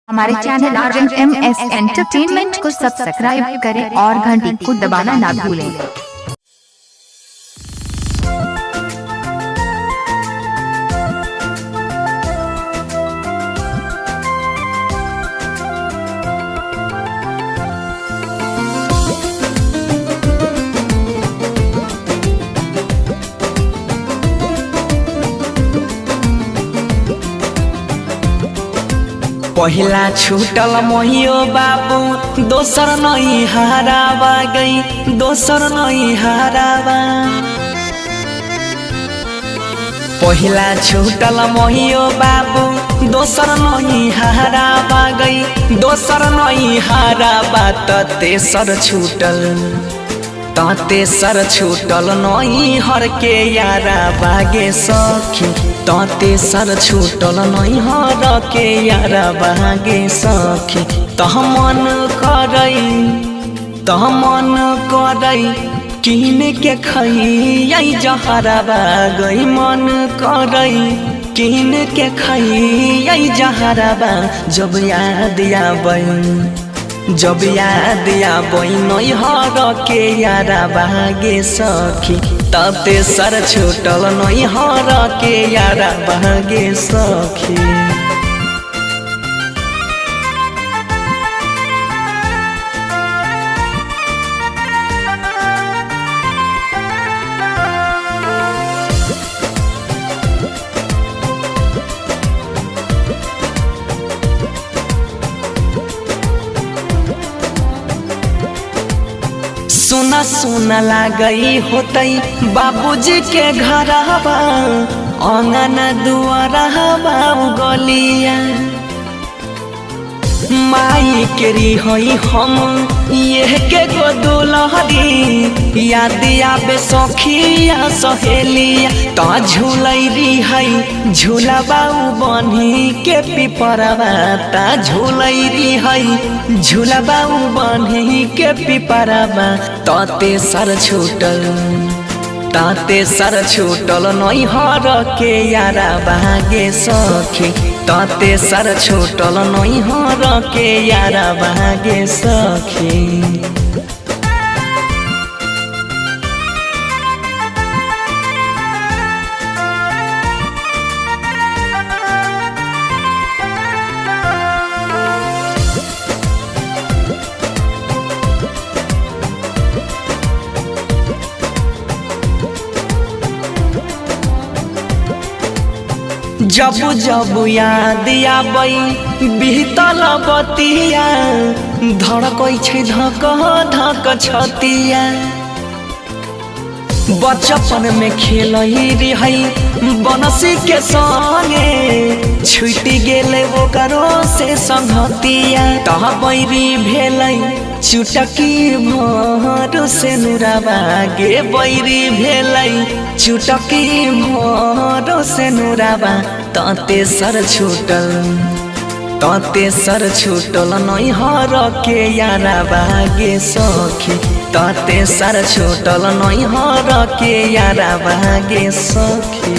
हमारे channel RMS entertainment को subscribe करें और घंटी को दबाना ना भूलें। पहिला छूटल मोहियो बाबू दोसर नहीं हारावा गई दोसर नहीं हारावा। पहिला छूटल मोहियो बाबू दोसर नहीं हारावा गई दोसर नहीं हारावा। त तेसर छूटल तेसर छूटल नहीं हर के यारा बागे सखी। तेसर छूटल नहीं हर के यारा बागे सखी। मन करई किन के खई जहरा बागई मन करई किन के खई जहरा बा। जब याद आबई नहीं हर के यारा बागे सखी। तेसर छूटल नहीं हर के यारा बागे सखी। सुना सुना लागई होतई बाबूजी के घरवा आंगन दुआरवा गलिया। माई के रिहई हम ये के गो दुलहरी याद आबे सखिया सहेलिया। झूलई रिहई झूलबा बन्ही के पिपरवा। झूलई रिहई झूलबा बन्ही के पिपरवा। तेसर छूटल नहीं हर के यारा बागे सखी। तेसर छूटल नहीं हर के यारा बागे सखी। जब जब याद आबई बीतल बतिया धड़कै छै धक धक छतिया। बचपन में खेलई रही बनसी के संगे छुटी गेले ओकरो से संगतिया। बैरी भेलई चुटकी भर से नुरावा गे बैरी भेलई चुटकी भर से नुरावा। तेसर छूटल नहीं हर के यारा बागे सखी। तेसर छूटल नहीं हर के यारा बागे सखी।